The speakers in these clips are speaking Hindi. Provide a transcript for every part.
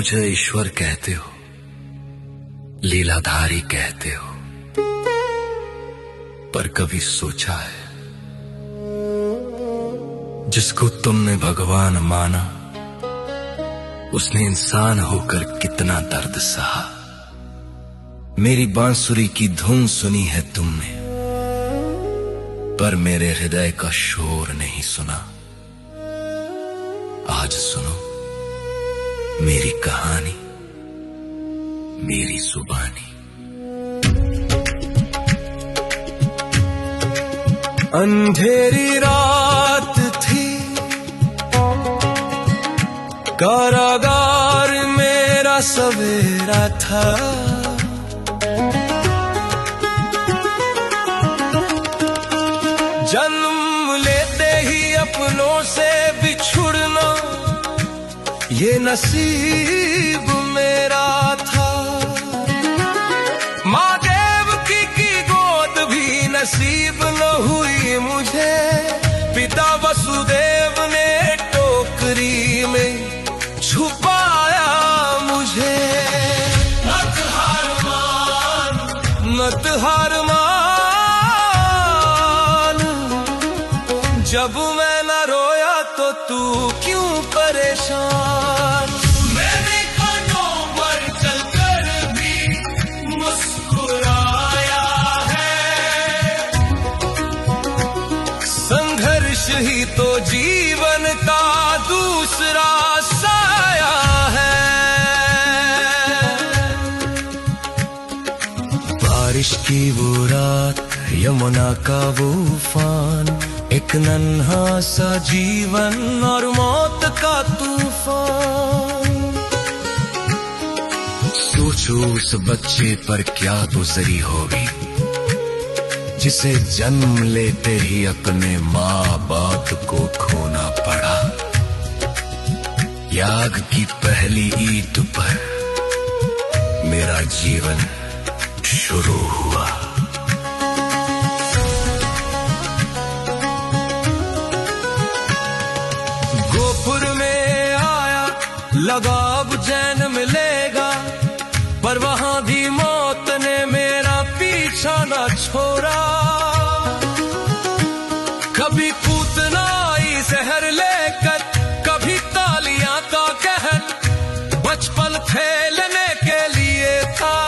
मुझे ईश्वर कहते हो, लीलाधारी कहते हो, पर कभी सोचा है जिसको तुमने भगवान माना उसने इंसान होकर कितना दर्द सहा। मेरी बांसुरी की धुन सुनी है तुमने, पर मेरे हृदय का शोर नहीं सुना। आज सुनो मेरी कहानी, मेरी जुबानी। अंधेरी रात थी, कारागार मेरा सवेरा था। जन्म लेते ही अपनों से बिछुड़ना ये नसीब मेरा था। माँ देवकी की गोद भी नसीब न हुई मुझे। पिता वसुदेव ने टोकरी में छुपाया मुझे। मत हार मान, मत हार मान, जब मैं न रोया तो तू क्यों परेशान। मैंने कांटों पर चलकर भी मुस्कुराया है। संघर्ष ही तो जीवन का दूसरा साया है। बारिश की वो रात, यमुना का वो उफान, एक नन्हा सा जीवन और मौत का तूफान। सोचो उस बच्चे पर क्या गुजरी होगी जिसे जन्म लेते ही अपने माँ बाप को खोना पड़ा। याग की पहली ईद पर मेरा जीवन शुरू हुआ। गोपुर में आया, लगा अब चैन मिलेगा, पर वहां भी मौत ने मेरा पीछा न छोड़ा। कभी पूतना आई जहर लेकर, कभी तालियां का कहर, बचपन खेलने के लिए था,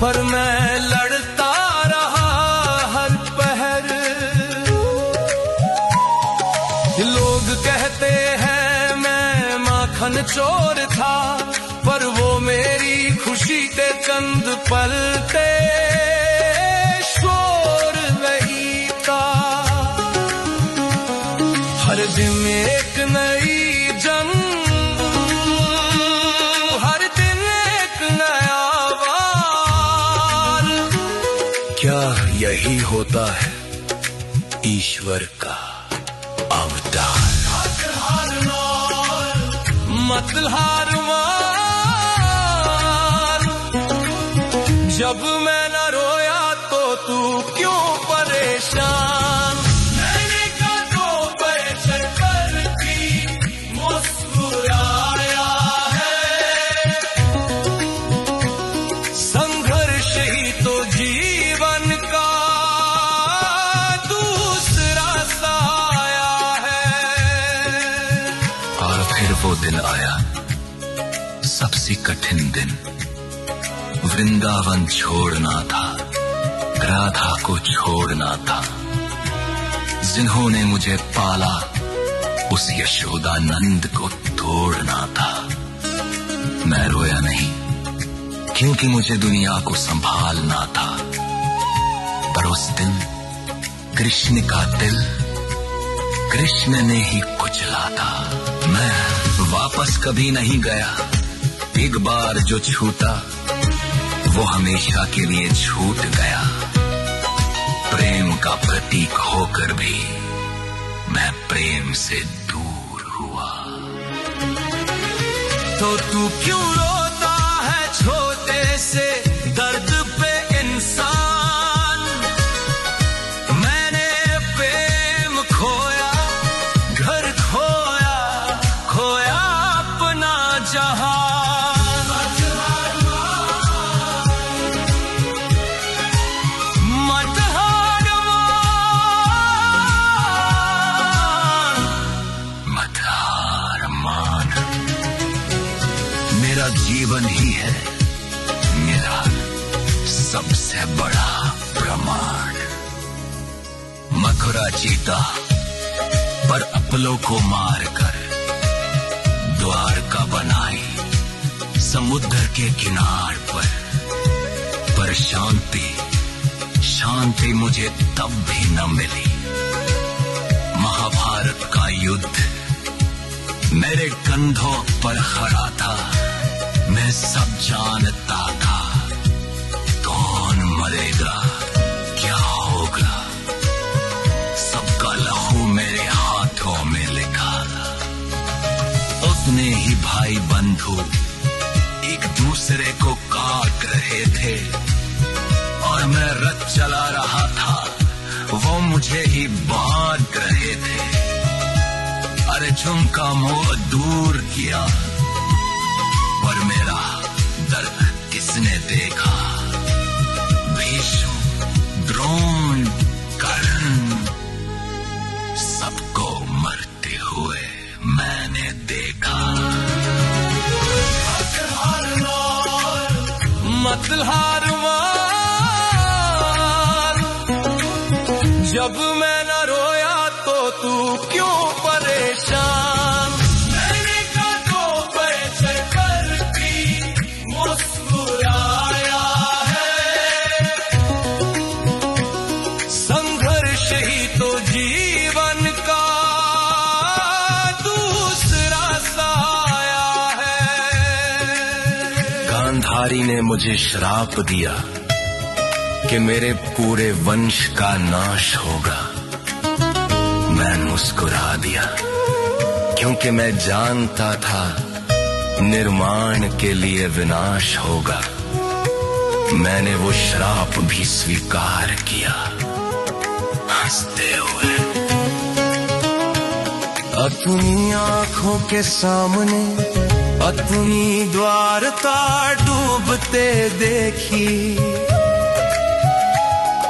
पर मैं लड़ता रहा हर पहर। लोग कहते हैं मैं माखन चोर था, पर वो मेरी खुशी के चंद पल थे, शोर नहीं था। हर दिन एक नई जंग, हर दिन एक नया वार। क्या यही होता है ईश्वर का अवतार। मत हार मान, जब मैं न रोया तो तू क्यों परेशान। मैंने कांटों पर चलकर भी मुस्कुराया है। संघर्ष ही तो जीवन का दूसरा साया है। और फिर वो दिन आया, सबसे कठिन दिन। वृंदावन छोड़ना था, राधा को छोड़ना था। जिन्होंने मुझे पाला उस यशोदानंद को तोड़ना था। मैं रोया नहीं, क्योंकि मुझे दुनिया को संभालना था। पर उस दिन कृष्ण का दिल कृष्ण ने ही कुचला था। मैं वापस कभी नहीं गया, एक बार जो छूटा वो हमेशा के लिए छूट गया। प्रेम का प्रतीक होकर भी मैं प्रेम से दूर हुआ। तो तू क्यों रोता है छोटे से दर्द पे इंसान। मैंने प्रेम खोया, घर खोया, खोया अपना है मेरा सबसे बड़ा प्रमाण। मथुरा जीता पर अपलों को मारकर द्वारका बनाई समुद्र के किनार पर शांति मुझे तब भी न मिली। महाभारत का युद्ध मेरे कंधों पर खड़ा था, मैं सब जानता था कौन मरेगा क्या होगा। सबका लहू मेरे हाथों में लिखा था। उतने ही भाई बंधु एक दूसरे को काट रहे थे और मैं रथ चला रहा था, वो मुझे ही बांट रहे थे। अरे झुमका मुंह दूर किया पर मेरा दर्द किसने देखा। भीष्म, द्रोण, कर्ण सबको मरते हुए मैंने देखा। मत हार मान, जब मैं न रोया तो तू क्यों परेशान। मैंने कांधों पर चढ़कर भी मुस्कुराया है। संघर्ष ही तो जीवन का दूसरा साया है। गांधारी ने मुझे श्राप दिया कि मेरे पूरे वंश का नाश होगा। मैं मुस्कुरा दिया क्योंकि मैं जानता था निर्माण के लिए विनाश होगा। मैंने वो श्राप भी स्वीकार किया हंसते हुए। अपनी आंखों के सामने अपनी द्वारका डूबते देखी,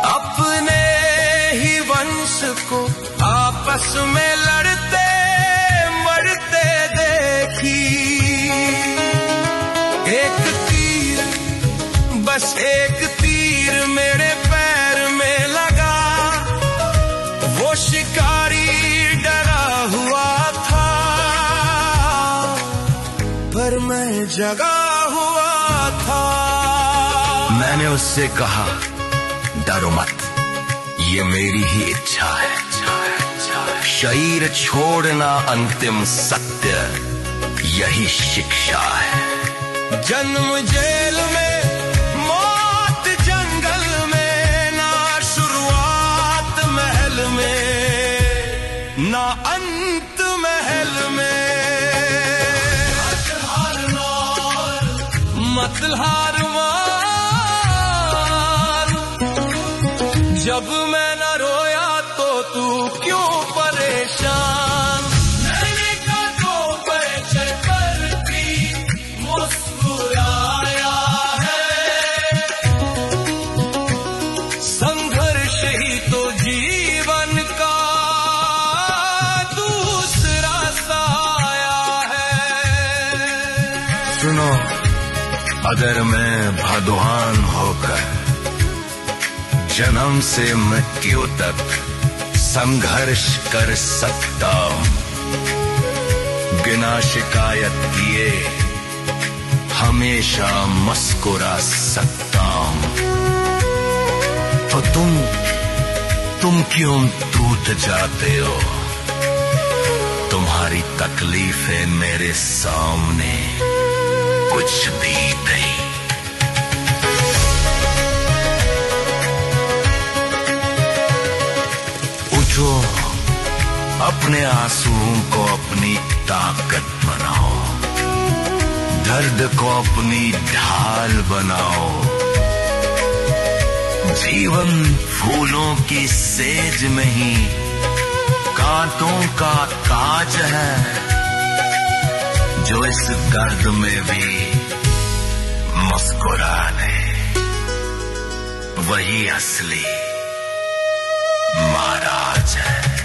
अपने ही वंश को आपस में लड़ते मरते देखी। एक तीर, बस एक तीर मेरे पैर में लगा। वो शिकारी डरा हुआ था पर मैं जगा हुआ था। मैंने उससे कहा डरो मत, ये मेरी ही इच्छा है। शरीर छोड़ना अंतिम सत्य, यही शिक्षा है। जन्म जेल में, मौत जंगल में, ना शुरुआत महल में, ना अंत महल में। मत हार मान, जब मैं न रोया तो तू क्यों परेशान। मैंने कांधों पर चढ़कर भी मुस्कुराया है। संघर्ष ही तो जीवन का दूसरा साया है। सुनो, अगर मैं भगवान होकर जन्म से मृत्यु तक संघर्ष कर सकता हूं, बिना शिकायत किए हमेशा मुस्कुरा सकता हूं, तो तुम क्यों टूट जाते हो। तुम्हारी तकलीफें मेरे सामने कुछ भी नहीं। उठो, अपने आंसुओं को अपनी ताकत बनाओ, दर्द को अपनी ढाल बनाओ। जीवन फूलों की सेज में ही कांटों का ताज है, जो इस दर्द में भी मुस्कुराने, वही असली महाराज है।